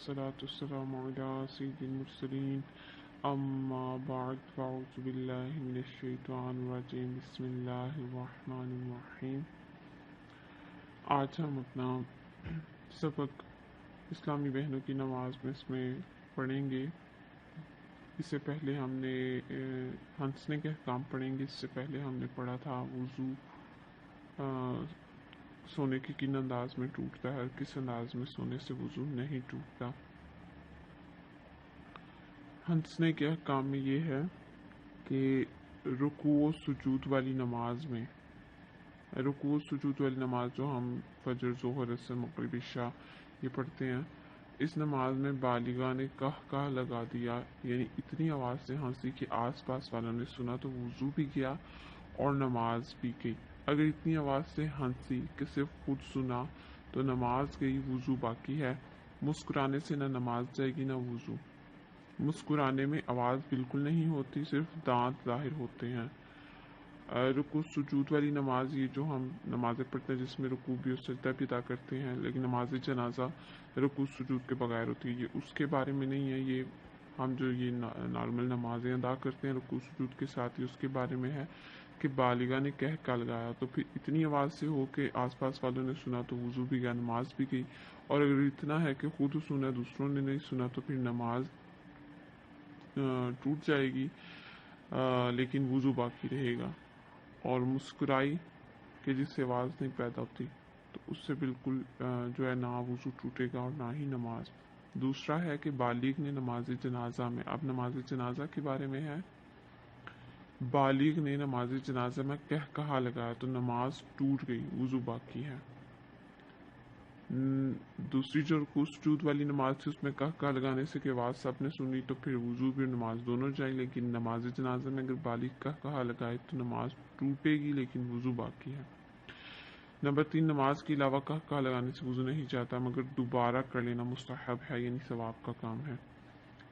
वस्सलातु वस्सलामु अला सय्यिदिल मुरसलीन अम्मा बाद फ़अऊज़ु बिल्लाहि मिनश शैतानिर रजीम बिस्मिल्लाहिर रहमानिर रहीम। आज हम अपना सबक इस्लामी बहनों की नमाज में इसमें पढ़ेंगे। इससे पहले हमने हंसने के काम पढ़ेंगे। इससे पहले हमने पढ़ा था वुज़ू सोने के किन अंदाज में टूटता है और किस अंदाज में सोने से वुज़ू नहीं टूटता। हंसने के काम में ये है कि रुकू व सुजूद वाली नमाज में, रुकू व सुजूद वाली नमाज जो हम फजर, ज़ोहर, असर, मगरिब, इशा ये पढ़ते हैं, इस नमाज में बालिगा ने कह लगा दिया, यानी इतनी आवाज़ से हंसी कि आस पास वालों ने सुना तो वुज़ू भी गया और नमाज भी गई। अगर इतनी आवाज़ से हंसी कि सिर्फ खुद सुना तो नमाज गई, वुज़ू बाकी है। मुस्कुराने से ना नमाज जाएगी ना वुज़ू। मुस्कुराने में आवाज़ बिल्कुल नहीं होती, सिर्फ दांत ज़ाहिर होते हैं। रुकू सुजूद वाली नमाज, ये जो हम नमाज़ें पढ़ते हैं जिसमें रुकू भी और सजदा भी अदा करते हैं, लेकिन नमाज जनाजा रुकू सुजूद के बगैर होती है, ये उसके बारे में नहीं है। ये हम जो ये नॉर्मल नमाजें अदा करते हैं रुकू सुजूद के साथ ही, उसके बारे में है कि बालिगा ने कह लगाया तो फिर इतनी आवाज़ से हो कि आसपास वालों ने सुना तो वुज़ू भी गया, नमाज भी गई। और अगर इतना है कि खुद सुना दूसरों ने नहीं सुना तो फिर नमाज टूट जाएगी, लेकिन वुज़ू बाकी रहेगा। और मुस्कुराई कि जिससे आवाज़ नहीं पैदा होती तो उससे बिल्कुल जो है ना वुज़ू टूटेगा और ना ही नमाज। दूसरा है कि बालिग ने नमाज जनाजा में, अब नमाज जनाजा के बारे में है, बालिग ने नमाज जनाजा में कहा लगाया तो नमाज टूट गई, वुज़ू बाकी है। दूसरी जो रुकू सुजूद वाली नमाज थी उसमें कहा लगाने से कि आवाज़ सबने सुनी तो फिर वुज़ू भी नमाज दोनों जाए, लेकिन नमाज जनाजा में अगर बालिग कहा लगाए तो नमाज टूटेगी लेकिन वुज़ू बाकी है। नंबर 3, नमाज के अलावा कहा लगाने से वुज़ू नहीं जाता मगर दोबारा कर लेना मुस्तहब है, यानी सवाब का काम है।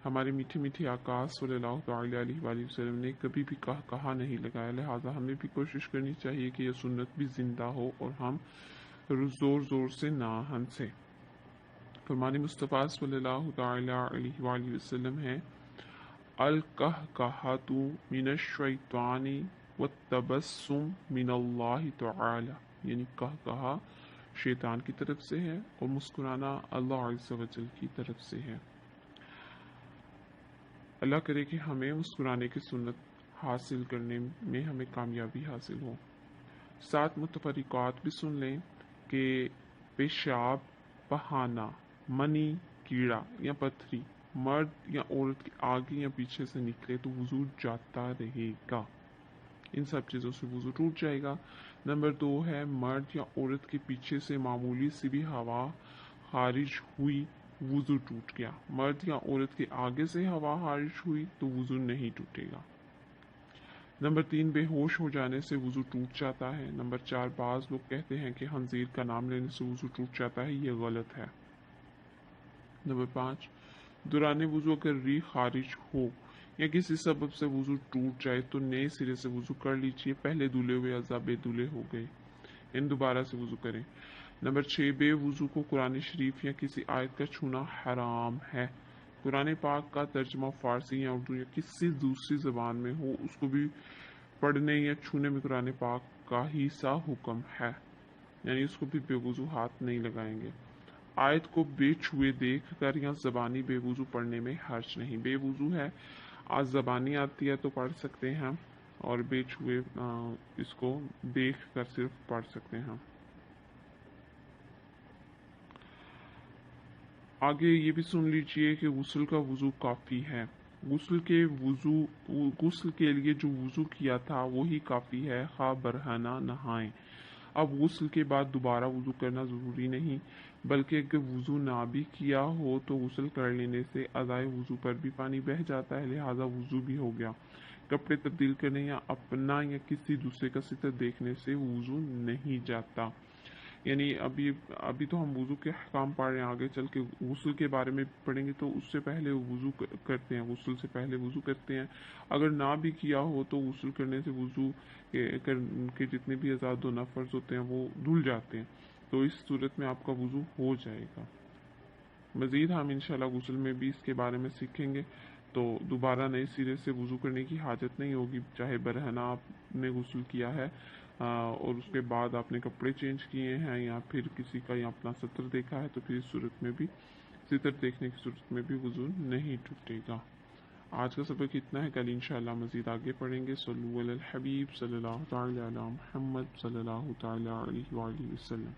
हमारे मीठे मीठे आका सल्लल्लाहु अलैहि वसल्लम ने कभी भी कहा नहीं लगाया, लिहाजा हमें भी कोशिश करनी चाहिए कि यह सुन्नत भी जिंदा हो और हम जोर जोर से ना हंसे। फरमाने मुस्तफ़ा सल्लल्लाहु अलैहि वसल्लम है, अल कहतु मिनश शैतानी व तबस्सुम मिनल्लाहि तआला, यानी कहा शैतान की तरफ से है और मुस्कुराना अल्लाह अज़्ज़ा व जल की तरफ से है। अल्लाह करे कि हमें मुस्कुराने की सुन्नत हासिल करने में हमें कामयाबी हासिल हो। 7 मुतफरिकात भी सुन लें कि पेशाब, बहाना, मनी, कीड़ा या पत्थरी मर्द या औरत के आगे या पीछे से निकले तो वुज़ू जाता रहेगा, इन सब चीज़ों से वुज़ू टूट जाएगा। नंबर 2 है, मर्द या औरत के पीछे से मामूली सी भी हवा खारिज हुई, वुज़ू टूट गया। मर्द या औरत के आगे से हवा खारिज हुई तो वुज़ू नहीं टूटेगा। नंबर 3, बेहोश हो जाने से वुज़ू टूट जाता है। नंबर 4, बाज़ लोग कहते हैं कि खंजीर का नाम लेने से वुज़ू टूट जाता है, ये गलत है। नंबर 5, दुराने वुज़ू अगर री खारिज हो या किसी सबब से वुज़ू टूट जाए तो नए सिरे से वुज़ू कर लीजिए, पहले धुले हुए अज़ा बेधुले हो गए, इन दोबारा से वुज़ू करें। नंबर 6, बेवुज़ू को कुरान शरीफ या किसी आयत का छूना हराम है। कुरान पाक का तर्जमा फ़ारसी या उर्दू या किसी दूसरी ज़बान में हो, उसको भी पढ़ने या छूने में कुरान पाक का ही सा हुक्म है, यानी उसको भी बेवुज़ू हाथ नहीं लगाएंगे। आयत को बेछुए देख कर या ज़बानी बेवुज़ू पढ़ने में हर्ज नहीं। बेवुज़ू है, आज ज़बानी आती है तो पढ़ सकते हैं और बेछुए इसको देख कर सिर्फ पढ़ सकते हैं। आगे ये भी सुन लीजिए कि गुस्ल का वुज़ू काफ़ी है। गुस्ल के लिए जो वुज़ू किया था वही काफ़ी है, खा बरहना नहाएं। अब गुस्ल के बाद दोबारा वुज़ू करना ज़रूरी नहीं, बल्कि अगर वुज़ू ना भी किया हो तो गुस्ल कर लेने से अज़ाए वुज़ू पर भी पानी बह जाता है, लिहाजा वुज़ू भी हो गया। कपड़े तब्दील करने या अपना या किसी दूसरे का सितर देखने से वुज़ू नहीं जाता। यानी अभी तो हम वुज़ू के अहकाम पढ़ रहे हैं, आगे चल के गुस्ल के बारे में पढ़ेंगे तो उससे पहले वुज़ू करते हैं, गुस्ल से पहले वुज़ू करते हैं। अगर ना भी किया हो तो गुस्ल करने से वुज़ू के जितने भी आज़ाद व नफ़र्ज़ होते हैं वो धुल जाते हैं, तो इस सूरत में आपका वुज़ू हो जाएगा। مزید ہم انشاءاللہ غسل میں بھی اس کے بارے میں سیکھیں گے، تو دوبارہ نئے سرے سے وضو کرنے کی حاجت نہیں ہوگی، چاہے برہنہ آپ نے غسل کیا ہے اور اس کے بعد آپ نے کپڑے چینج کیے ہیں یا پھر کسی کا یا اپنا سطر دیکھا ہے، تو پھر اس صورت میں بھی سطر دیکھنے کی صورت میں بھی وضو نہیں ٹوٹے گا۔ آج کا سبق اتنا ہے، کل انشاءاللہ مزید آگے پڑھیں گے۔ صلو علی الحبیب صلی اللہ تعالی علی محمد صلی اللہ تعالی علیہ وآلہ وسلم۔